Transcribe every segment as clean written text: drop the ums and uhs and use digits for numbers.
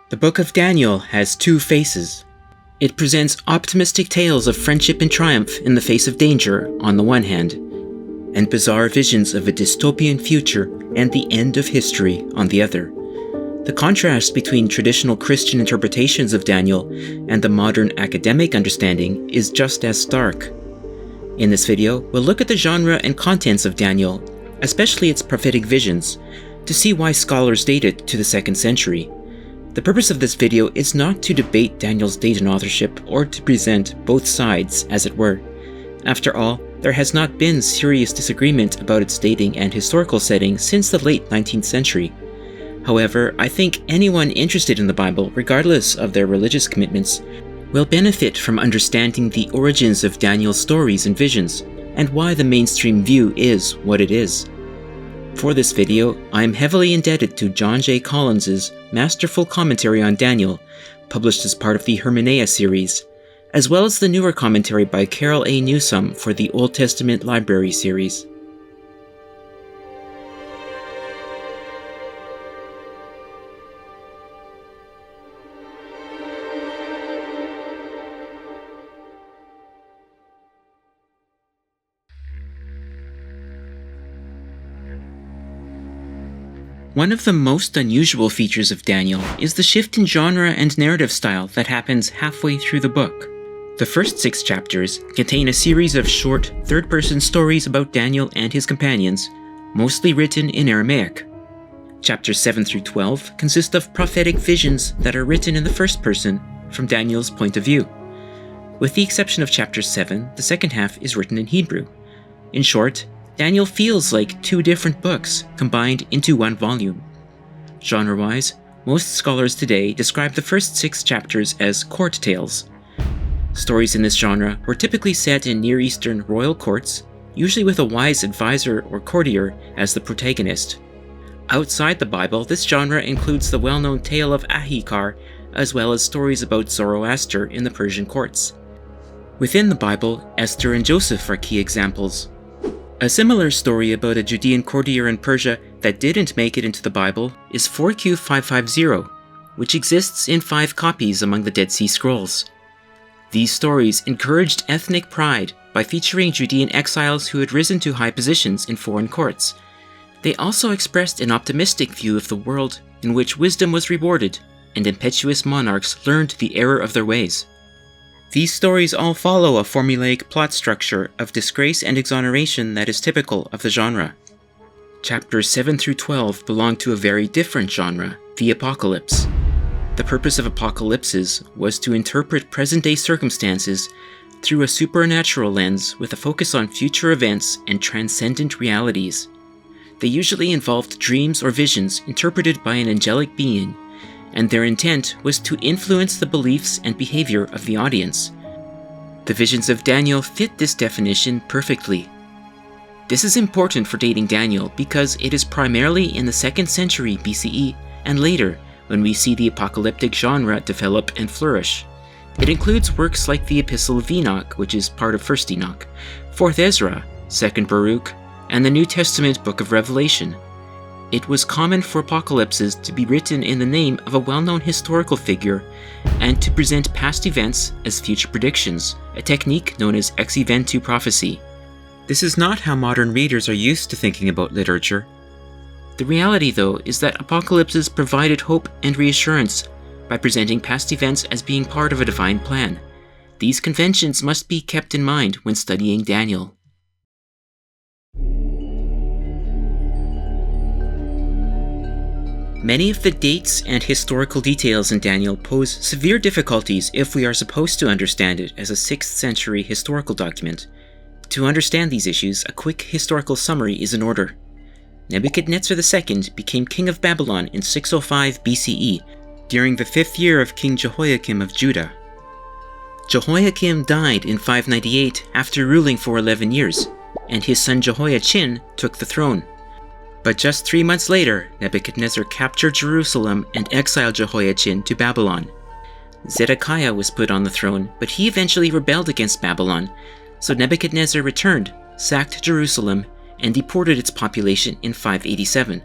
The Book of Daniel has two faces. It presents optimistic tales of friendship and triumph in the face of danger on the one hand, and bizarre visions of a dystopian future and the end of history on the other. The contrast between traditional Christian interpretations of Daniel and the modern academic understanding is just as stark. In this video, we'll look at the genre and contents of Daniel, especially its prophetic visions, to see why scholars date it to the 2nd century. The purpose of this video is not to debate Daniel's date and authorship or to present both sides, as it were. After all, there has not been serious disagreement about its dating and historical setting since the late 19th century. However, I think anyone interested in the Bible, regardless of their religious commitments, will benefit from understanding the origins of Daniel's stories and visions, and why the mainstream view is what it is. For this video, I am heavily indebted to John J. Collins's masterful commentary on Daniel, published as part of the Hermeneia series, as well as the newer commentary by Carol A. Newsom for the Old Testament Library series. One of the most unusual features of Daniel is the shift in genre and narrative style that happens halfway through the book. The first 6 chapters contain a series of short, third-person stories about Daniel and his companions, mostly written in Aramaic. Chapters 7 through 12 consist of prophetic visions that are written in the first person, from Daniel's point of view. With the exception of chapter 7, the second half is written in Hebrew. In short, Daniel feels like 2 different books combined into one volume. Genre-wise, most scholars today describe the first 6 chapters as court tales. Stories in this genre were typically set in Near Eastern royal courts, usually with a wise advisor or courtier as the protagonist. Outside the Bible, this genre includes the well-known tale of Ahikar, as well as stories about Zoroaster in the Persian courts. Within the Bible, Esther and Joseph are key examples. A similar story about a Judean courtier in Persia that didn't make it into the Bible is 4Q550, which exists in 5 copies among the Dead Sea Scrolls. These stories encouraged ethnic pride by featuring Judean exiles who had risen to high positions in foreign courts. They also expressed an optimistic view of the world in which wisdom was rewarded and impetuous monarchs learned the error of their ways. These stories all follow a formulaic plot structure of disgrace and exoneration that is typical of the genre. Chapters 7 through 12 belong to a very different genre, the apocalypse. The purpose of apocalypses was to interpret present-day circumstances through a supernatural lens with a focus on future events and transcendent realities. They usually involved dreams or visions interpreted by an angelic being, and their intent was to influence the beliefs and behavior of the audience. The visions of Daniel fit this definition perfectly. This is important for dating Daniel because it is primarily in the 2nd century BCE and later when we see the apocalyptic genre develop and flourish. It includes works like the Epistle of Enoch, which is part of 1st Enoch, 4th Ezra, 2nd Baruch, and the New Testament Book of Revelation. It was common for apocalypses to be written in the name of a well-known historical figure and to present past events as future predictions, a technique known as ex eventu prophecy. This is not how modern readers are used to thinking about literature. The reality, though, is that apocalypses provided hope and reassurance by presenting past events as being part of a divine plan. These conventions must be kept in mind when studying Daniel. Many of the dates and historical details in Daniel pose severe difficulties if we are supposed to understand it as a 6th century historical document. To understand these issues, a quick historical summary is in order. Nebuchadnezzar II became king of Babylon in 605 BCE, during the 5th year of King Jehoiakim of Judah. Jehoiakim died in 598 after ruling for 11 years, and his son Jehoiachin took the throne. But just 3 months later, Nebuchadnezzar captured Jerusalem and exiled Jehoiachin to Babylon. Zedekiah was put on the throne, but he eventually rebelled against Babylon, so Nebuchadnezzar returned, sacked Jerusalem, and deported its population in 587.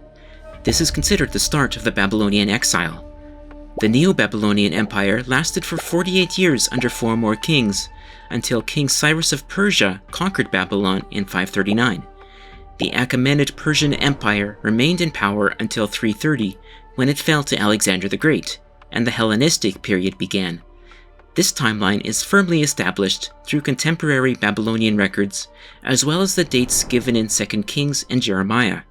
This is considered the start of the Babylonian exile. The Neo-Babylonian Empire lasted for 48 years under 4 more kings, until King Cyrus of Persia conquered Babylon in 539. The Achaemenid Persian Empire remained in power until 330, when it fell to Alexander the Great, and the Hellenistic period began. This timeline is firmly established through contemporary Babylonian records, as well as the dates given in 2 Kings and Jeremiah.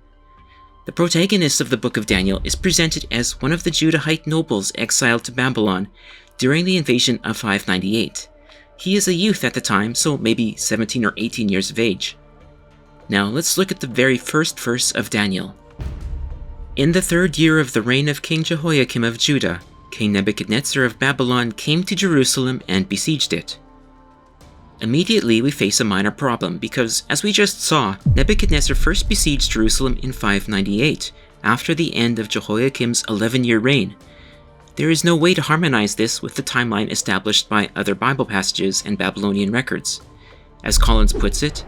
The protagonist of the Book of Daniel is presented as one of the Judahite nobles exiled to Babylon during the invasion of 598. He is a youth at the time, so maybe 17 or 18 years of age. Now let's look at the very first verse of Daniel. In the 3rd year of the reign of King Jehoiakim of Judah, King Nebuchadnezzar of Babylon came to Jerusalem and besieged it. Immediately we face a minor problem because, as we just saw, Nebuchadnezzar first besieged Jerusalem in 598, after the end of Jehoiakim's 11-year reign. There is no way to harmonize this with the timeline established by other Bible passages and Babylonian records. As Collins puts it,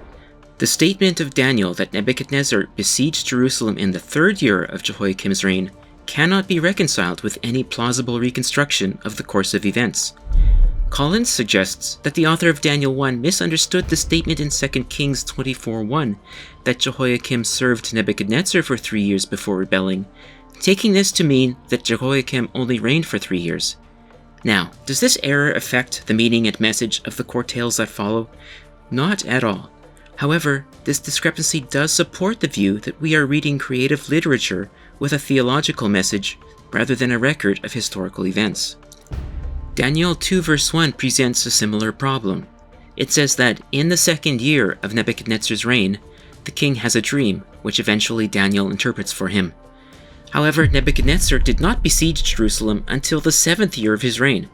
the statement of Daniel that Nebuchadnezzar besieged Jerusalem in the 3rd year of Jehoiakim's reign cannot be reconciled with any plausible reconstruction of the course of events. Collins suggests that the author of Daniel 1 misunderstood the statement in 2 Kings 24:1 that Jehoiakim served Nebuchadnezzar for 3 years before rebelling, taking this to mean that Jehoiakim only reigned for 3 years. Now, does this error affect the meaning and message of the court tales that follow? Not at all. However, this discrepancy does support the view that we are reading creative literature with a theological message rather than a record of historical events. Daniel 2 verse 1 presents a similar problem. It says that in the 2nd year of Nebuchadnezzar's reign, the king has a dream, which eventually Daniel interprets for him. However, Nebuchadnezzar did not besiege Jerusalem until the 7th year of his reign,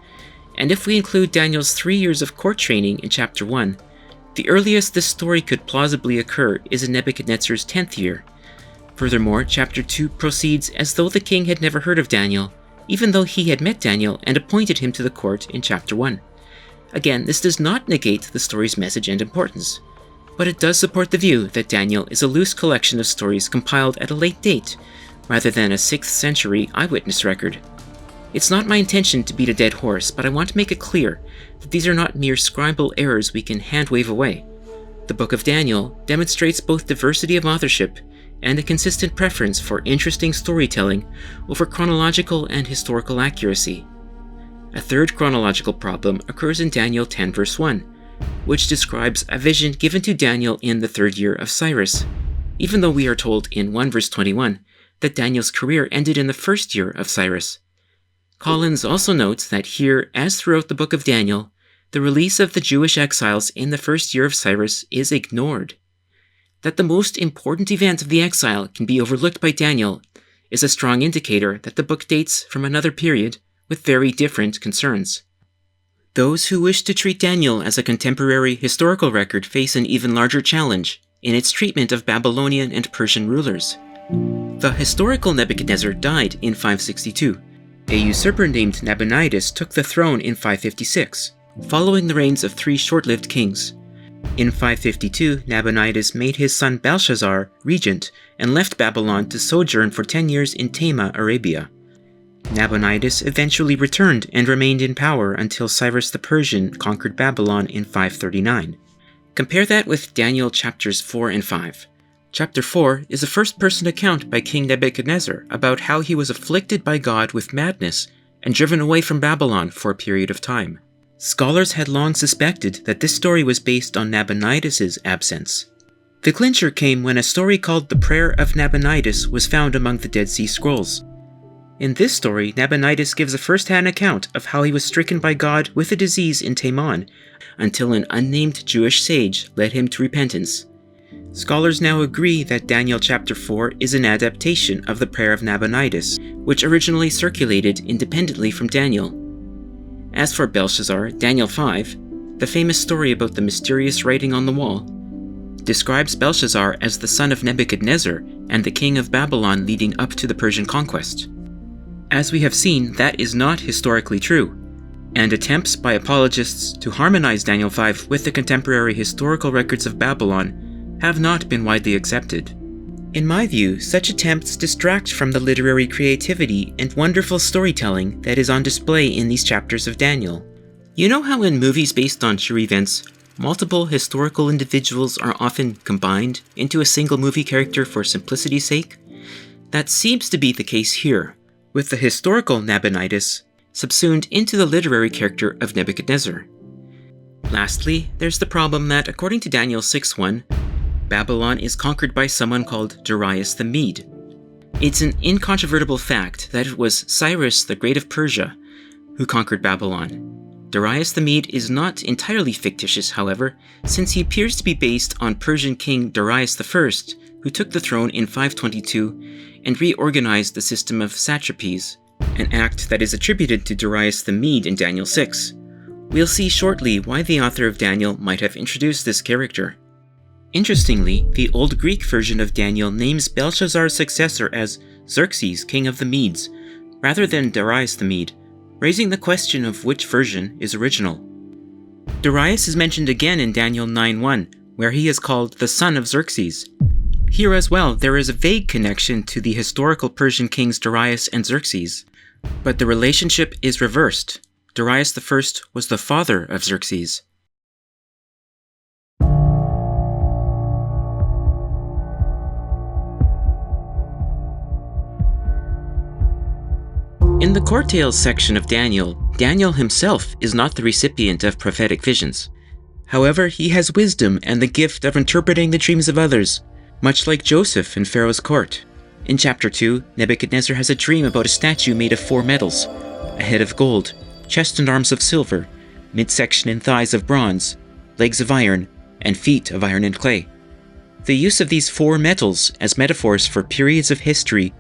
and if we include Daniel's 3 years of court training in chapter 1, the earliest this story could plausibly occur is in Nebuchadnezzar's 10th year. Furthermore, chapter 2 proceeds as though the king had never heard of Daniel, even though he had met Daniel and appointed him to the court in chapter 1. Again, this does not negate the story's message and importance, but it does support the view that Daniel is a loose collection of stories compiled at a late date, rather than a 6th century eyewitness record. It's not my intention to beat a dead horse, but I want to make it clear that these are not mere scribal errors we can hand-wave away. The Book of Daniel demonstrates both diversity of authorship and a consistent preference for interesting storytelling over chronological and historical accuracy. A third chronological problem occurs in Daniel 10 verse 1, which describes a vision given to Daniel in the 3rd year of Cyrus, even though we are told in 1 verse 21 that Daniel's career ended in the 1st year of Cyrus. Collins also notes that here, as throughout the Book of Daniel, the release of the Jewish exiles in the 1st year of Cyrus is ignored. That the most important event of the exile can be overlooked by Daniel is a strong indicator that the book dates from another period with very different concerns. Those who wish to treat Daniel as a contemporary historical record face an even larger challenge in its treatment of Babylonian and Persian rulers. The historical Nebuchadnezzar died in 562. A usurper named Nabonidus took the throne in 556, following the reigns of 3 short-lived kings. In 552, Nabonidus made his son Belshazzar regent and left Babylon to sojourn for 10 years in Tema, Arabia. Nabonidus eventually returned and remained in power until Cyrus the Persian conquered Babylon in 539. Compare that with Daniel chapters 4 and 5. Chapter 4 is a first-person account by King Nebuchadnezzar about how he was afflicted by God with madness and driven away from Babylon for a period of time. Scholars had long suspected that this story was based on Nabonidus' absence. The clincher came when a story called the Prayer of Nabonidus was found among the Dead Sea Scrolls. In this story, Nabonidus gives a first-hand account of how he was stricken by God with a disease in Teman until an unnamed Jewish sage led him to repentance. Scholars now agree that Daniel chapter 4 is an adaptation of the Prayer of Nabonidus, which originally circulated independently from Daniel. As for Belshazzar, Daniel 5, the famous story about the mysterious writing on the wall, describes Belshazzar as the son of Nebuchadnezzar and the king of Babylon leading up to the Persian conquest. As we have seen, that is not historically true, and attempts by apologists to harmonize Daniel 5 with the contemporary historical records of Babylon have not been widely accepted. In my view, such attempts distract from the literary creativity and wonderful storytelling that is on display in these chapters of Daniel. You know how in movies based on true events, multiple historical individuals are often combined into a single movie character for simplicity's sake? That seems to be the case here, with the historical Nabonidus subsumed into the literary character of Nebuchadnezzar. Lastly, there's the problem that, according to Daniel 6:1, Babylon is conquered by someone called Darius the Mede. It's an incontrovertible fact that it was Cyrus the Great of Persia who conquered Babylon. Darius the Mede is not entirely fictitious, however, since he appears to be based on Persian king Darius I, who took the throne in 522 and reorganized the system of satrapies, an act that is attributed to Darius the Mede in Daniel 6. We'll see shortly why the author of Daniel might have introduced this character. Interestingly, the Old Greek version of Daniel names Belshazzar's successor as Xerxes, king of the Medes, rather than Darius the Mede, raising the question of which version is original. Darius is mentioned again in Daniel 9:1, where he is called the son of Xerxes. Here as well, there is a vague connection to the historical Persian kings Darius and Xerxes, but the relationship is reversed. Darius I was the father of Xerxes. In the Court Tales section of Daniel, Daniel himself is not the recipient of prophetic visions. However, he has wisdom and the gift of interpreting the dreams of others, much like Joseph in Pharaoh's court. In chapter 2, Nebuchadnezzar has a dream about a statue made of 4 metals, a head of gold, chest and arms of silver, midsection and thighs of bronze, legs of iron, and feet of iron and clay. The use of these 4 metals as metaphors for periods of history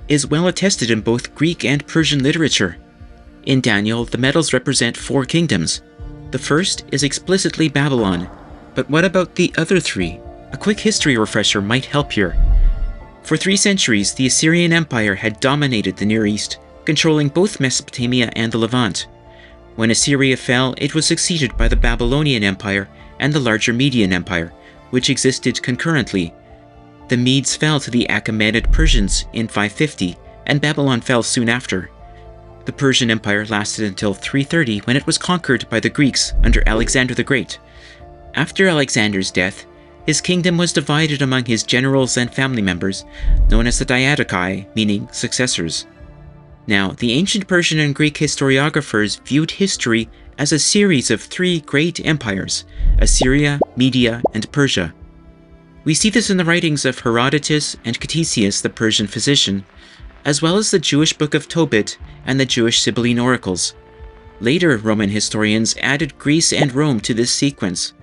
is well attested in both Greek and Persian literature. In Daniel, the metals represent 4 kingdoms. The first is explicitly Babylon, but what about the other 3? A quick history refresher might help here. For 3 centuries, the Assyrian Empire had dominated the Near East, controlling both Mesopotamia and the Levant. When Assyria fell, it was succeeded by the Babylonian Empire and the larger Median Empire, which existed concurrently. The Medes fell to the Achaemenid Persians in 550, and Babylon fell soon after. The Persian Empire lasted until 330, when it was conquered by the Greeks under Alexander the Great. After Alexander's death, his kingdom was divided among his generals and family members, known as the Diadochi, meaning successors. Now, the ancient Persian and Greek historiographers viewed history as a series of 3 great empires: Assyria, Media, and Persia. We see this in the writings of Herodotus and Ctesias, the Persian physician, as well as the Jewish book of Tobit and the Jewish Sibylline oracles. Later Roman historians added Greece and Rome to this sequence.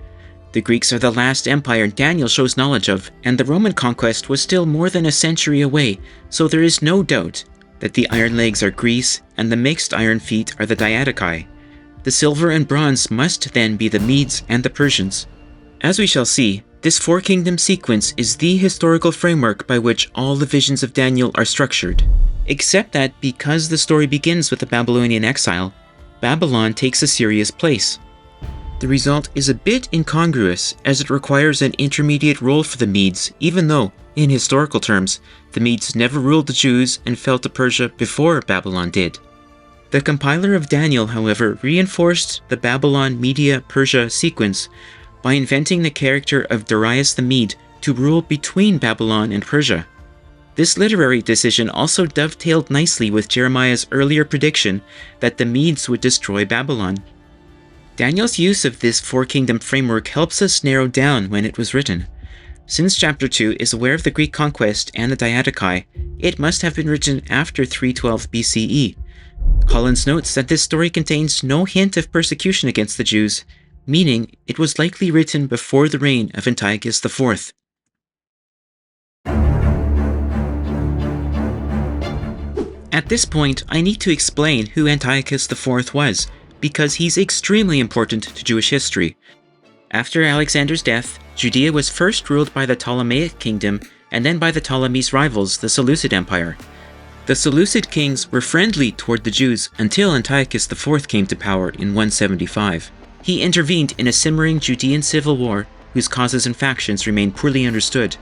The Greeks are the last empire Daniel shows knowledge of, and the Roman conquest was still more than a century away, so there is no doubt that the iron legs are Greece and the mixed iron feet are the Diadochi. The silver and bronze must then be the Medes and the Persians. As we shall see, this 4-kingdom sequence is the historical framework by which all the visions of Daniel are structured. Except that because the story begins with the Babylonian exile, Babylon takes Assyria's place. The result is a bit incongruous, as it requires an intermediate role for the Medes, even though, in historical terms, the Medes never ruled the Jews and fell to Persia before Babylon did. The compiler of Daniel, however, reinforced the Babylon-Media-Persia sequence by inventing the character of Darius the Mede to rule between Babylon and Persia. This literary decision also dovetailed nicely with Jeremiah's earlier prediction that the Medes would destroy Babylon. Daniel's use of this 4-kingdom framework helps us narrow down when it was written. Since chapter 2 is aware of the Greek conquest and the Diadochi, it must have been written after 312 BCE. Collins notes that this story contains no hint of persecution against the Jews, meaning it was likely written before the reign of Antiochus IV. At this point, I need to explain who Antiochus IV was, because he's extremely important to Jewish history. After Alexander's death, Judea was first ruled by the Ptolemaic kingdom and then by the Ptolemy's rivals, the Seleucid Empire. The Seleucid kings were friendly toward the Jews until Antiochus IV came to power in 175. He intervened in a simmering Judean civil war, whose causes and factions remain poorly understood.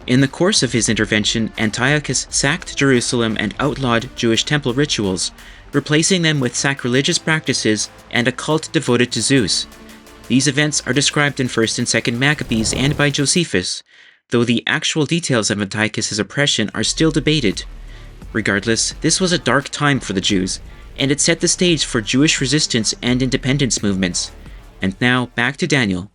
In the course of his intervention, Antiochus sacked Jerusalem and outlawed Jewish temple rituals, replacing them with sacrilegious practices and a cult devoted to Zeus. These events are described in 1st and 2nd Maccabees and by Josephus, though the actual details of Antiochus' oppression are still debated. Regardless, this was a dark time for the Jews, and it set the stage for Jewish resistance and independence movements. And now, back to Daniel.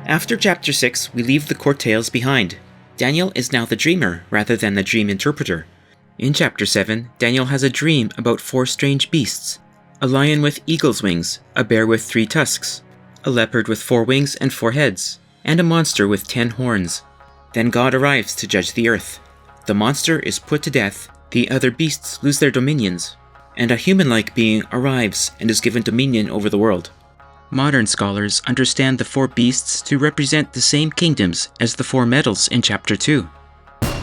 After chapter 6, we leave the court tales behind. Daniel is now the dreamer rather than the dream interpreter. In chapter 7, Daniel has a dream about 4 strange beasts: a lion with eagle's wings, a bear with 3 tusks, a leopard with 4 wings and 4 heads, and a monster with 10 horns. Then God arrives to judge the earth. The monster is put to death, the other beasts lose their dominions, and a human-like being arrives and is given dominion over the world. Modern scholars understand the 4 beasts to represent the same kingdoms as the 4 metals in chapter 2.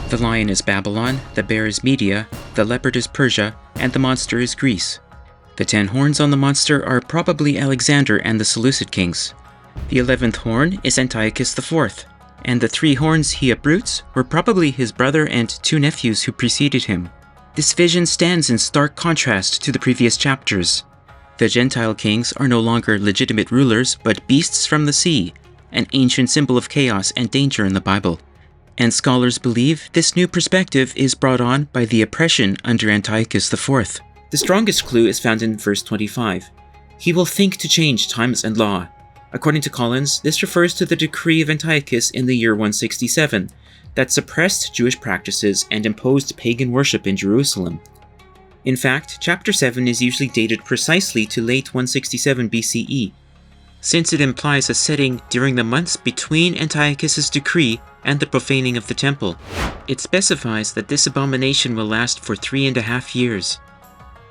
The lion is Babylon, the bear is Media, the leopard is Persia, and the monster is Greece. The 10 horns on the monster are probably Alexander and the Seleucid kings. The 11th horn is Antiochus IV, and the 3 horns he uproots were probably his brother and 2 nephews who preceded him. This vision stands in stark contrast to the previous chapters. The Gentile kings are no longer legitimate rulers, but beasts from the sea, an ancient symbol of chaos and danger in the Bible. And scholars believe this new perspective is brought on by the oppression under Antiochus IV. The strongest clue is found in verse 25. He will think to change times and law. According to Collins, this refers to the decree of Antiochus in the year 167 that suppressed Jewish practices and imposed pagan worship in Jerusalem. In fact, chapter 7 is usually dated precisely to late 167 BCE, since it implies a setting during the months between Antiochus' decree and the profaning of the temple. It specifies that this abomination will last for 3.5 years.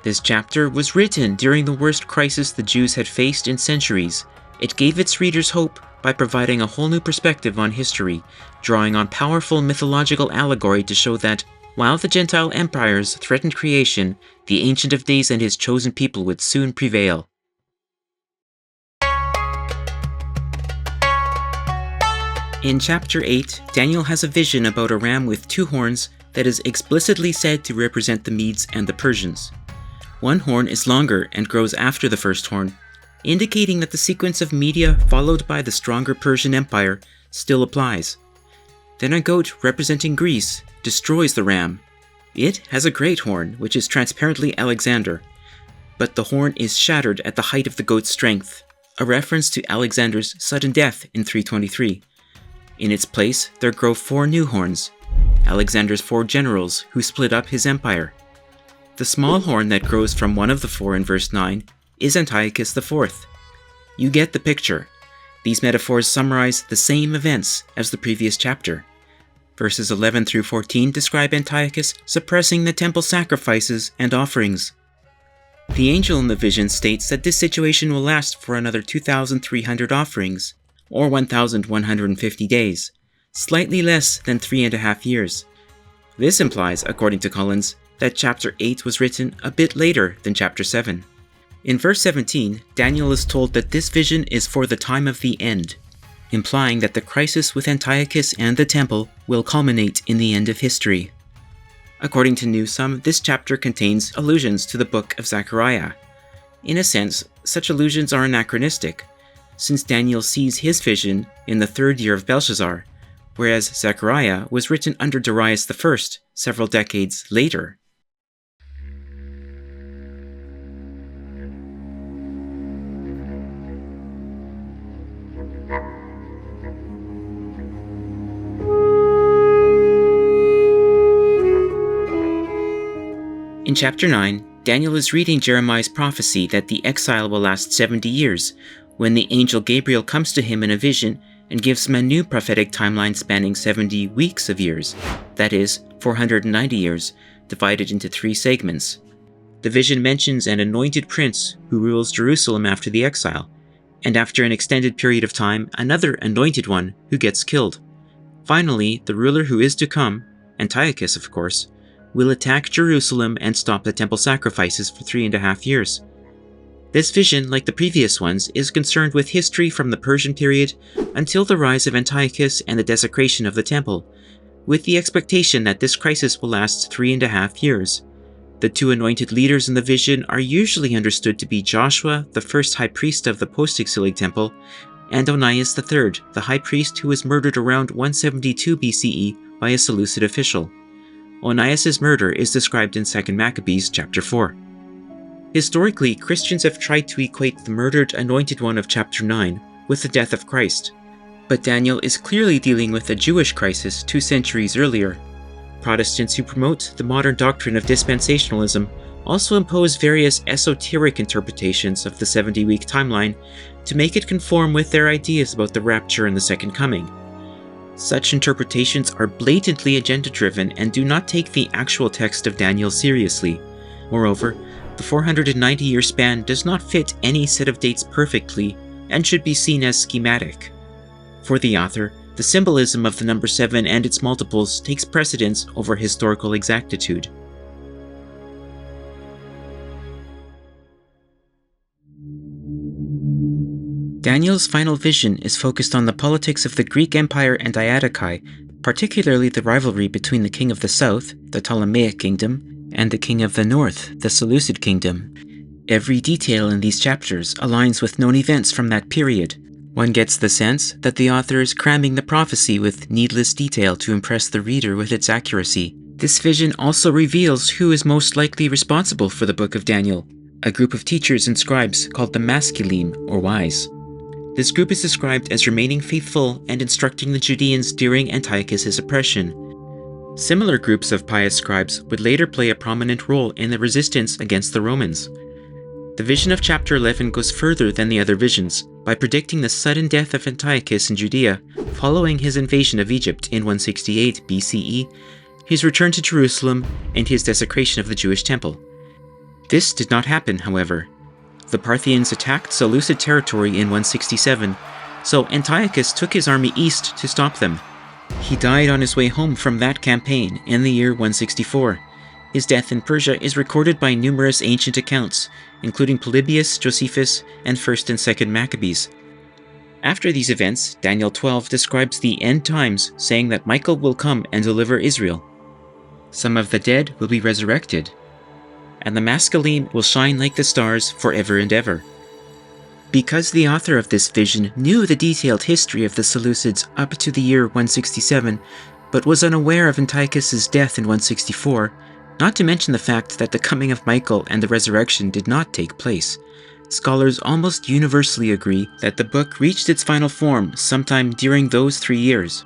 This chapter was written during the worst crisis the Jews had faced in centuries. It gave its readers hope by providing a whole new perspective on history, drawing on powerful mythological allegory to show that, while the Gentile empires threatened creation, the Ancient of Days and his chosen people would soon prevail. In chapter 8, Daniel has a vision about a ram with 2 horns that is explicitly said to represent the Medes and the Persians. One horn is longer and grows after the first horn, indicating that the sequence of Media followed by the stronger Persian Empire still applies. Then a goat representing Greece destroys the ram. It has a great horn, which is transparently Alexander, but the horn is shattered at the height of the goat's strength, a reference to Alexander's sudden death in 323. In its place, there grow 4 new horns, Alexander's 4 generals who split up his empire. The small horn that grows from one of the 4 in verse 9 is Antiochus IV. You get the picture. These metaphors summarize the same events as the previous chapter. Verses 11 through 14 describe Antiochus suppressing the temple sacrifices and offerings. The angel in the vision states that this situation will last for another 2,300 offerings, or 1,150 days, slightly less than 3.5 years. This implies, according to Collins, that chapter 8 was written a bit later than chapter 7. In verse 17, Daniel is told that this vision is for the time of the end, implying that the crisis with Antiochus and the temple will culminate in the end of history. According to Newsom, this chapter contains allusions to the book of Zechariah. In a sense, such allusions are anachronistic, since Daniel sees his vision in the 3rd year of Belshazzar, whereas Zechariah was written under Darius I several decades later. In chapter 9, Daniel is reading Jeremiah's prophecy that the exile will last 70 years, when the angel Gabriel comes to him in a vision and gives him a new prophetic timeline spanning 70 weeks of years, that is, 490 years, divided into 3 segments. The vision mentions an anointed prince who rules Jerusalem after the exile, and after an extended period of time, another anointed one who gets killed. Finally, the ruler who is to come, Antiochus of course, will attack Jerusalem and stop the temple sacrifices for 3.5 years. This vision, like the previous ones, is concerned with history from the Persian period until the rise of Antiochus and the desecration of the temple, with the expectation that this crisis will last 3.5 years. The two anointed leaders in the vision are usually understood to be Joshua, the first high priest of the post-exilic temple, and Onias III, the high priest who was murdered around 172 BCE by a Seleucid official. Onias' murder is described in 2 Maccabees chapter 4. Historically, Christians have tried to equate the murdered anointed one of chapter 9 with the death of Christ, but Daniel is clearly dealing with a Jewish crisis 2 centuries earlier. Protestants who promote the modern doctrine of dispensationalism also impose various esoteric interpretations of the 70-week timeline to make it conform with their ideas about the rapture and the second coming. Such interpretations are blatantly agenda-driven and do not take the actual text of Daniel seriously. Moreover, the 490-year span does not fit any set of dates perfectly and should be seen as schematic. For the author, the symbolism of the number 7 and its multiples takes precedence over historical exactitude. Daniel's final vision is focused on the politics of the Greek Empire and Diadochi, particularly the rivalry between the king of the south, the Ptolemaic kingdom, and the king of the north, the Seleucid kingdom. Every detail in these chapters aligns with known events from that period. One gets the sense that the author is cramming the prophecy with needless detail to impress the reader with its accuracy. This vision also reveals who is most likely responsible for the Book of Daniel, a group of teachers and scribes called the Masculine, or wise. This group is described as remaining faithful and instructing the Judeans during Antiochus' oppression. Similar groups of pious scribes would later play a prominent role in the resistance against the Romans. The vision of chapter 11 goes further than the other visions, by predicting the sudden death of Antiochus in Judea following his invasion of Egypt in 168 BCE, his return to Jerusalem, and his desecration of the Jewish temple. This did not happen, however. The Parthians attacked Seleucid territory in 167, so Antiochus took his army east to stop them. He died on his way home from that campaign in the year 164. His death in Persia is recorded by numerous ancient accounts, including Polybius, Josephus, and 1st and 2nd Maccabees. After these events, Daniel 12 describes the end times, saying that Michael will come and deliver Israel. Some of the dead will be resurrected, and the Masculine will shine like the stars forever and ever. Because the author of this vision knew the detailed history of the Seleucids up to the year 167, but was unaware of Antiochus' death in 164, not to mention the fact that the coming of Michael and the resurrection did not take place, scholars almost universally agree that the book reached its final form sometime during those 3 years.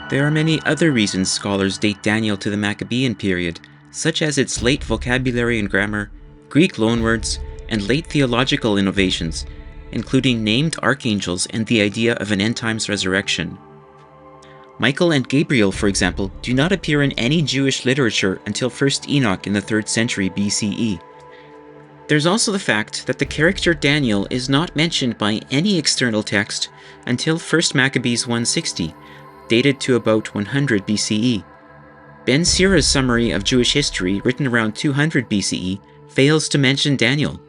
There are many other reasons scholars date Daniel to the Maccabean period, such as its late vocabulary and grammar, Greek loanwords, and late theological innovations, including named archangels and the idea of an end-times resurrection. Michael and Gabriel, for example, do not appear in any Jewish literature until 1st Enoch in the 3rd century BCE. There's also the fact that the character Daniel is not mentioned by any external text until 1st Maccabees 160, dated to about 100 BCE. Ben Sira's summary of Jewish history, written around 200 BCE, fails to mention Daniel.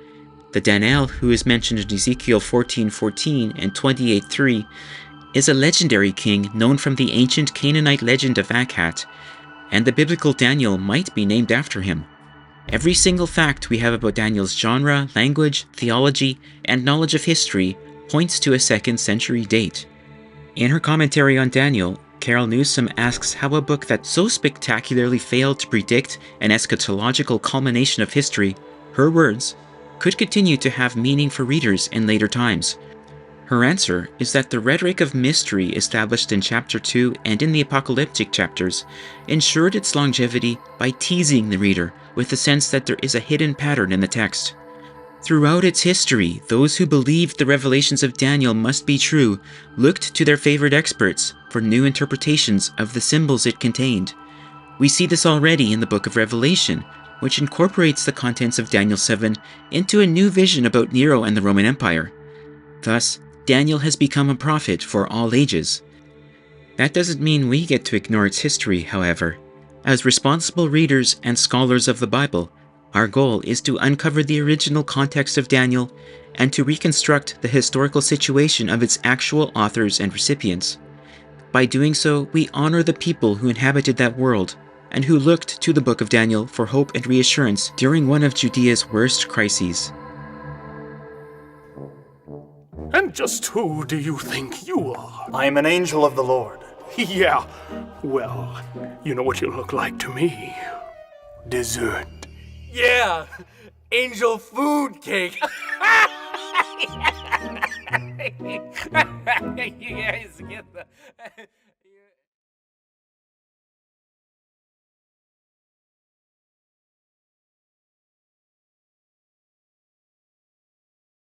The Daniel, who is mentioned in Ezekiel 14:14 and 28:3, is a legendary king known from the ancient Canaanite legend of Akhat, and the biblical Daniel might be named after him. Every single fact we have about Daniel's genre, language, theology, and knowledge of history points to a 2nd century date. In her commentary on Daniel, Carol Newsom asks how a book that so spectacularly failed to predict an eschatological culmination of history, her words, could continue to have meaning for readers in later times. Her answer is that the rhetoric of mystery established in chapter 2 and in the apocalyptic chapters ensured its longevity by teasing the reader with the sense that there is a hidden pattern in the text. Throughout its history, those who believed the revelations of Daniel must be true looked to their favorite experts for new interpretations of the symbols it contained. We see this already in the book of Revelation, which incorporates the contents of Daniel 7 into a new vision about Nero and the Roman Empire. Thus, Daniel has become a prophet for all ages. That doesn't mean we get to ignore its history, however. As responsible readers and scholars of the Bible, our goal is to uncover the original context of Daniel and to reconstruct the historical situation of its actual authors and recipients. By doing so, we honor the people who inhabited that world and who looked to the Book of Daniel for hope and reassurance during one of Judea's worst crises. And just who do you think you are? I am an angel of the Lord. Yeah, well, you know what you look like to me. Dessert. Yeah, angel food cake. You guys get the...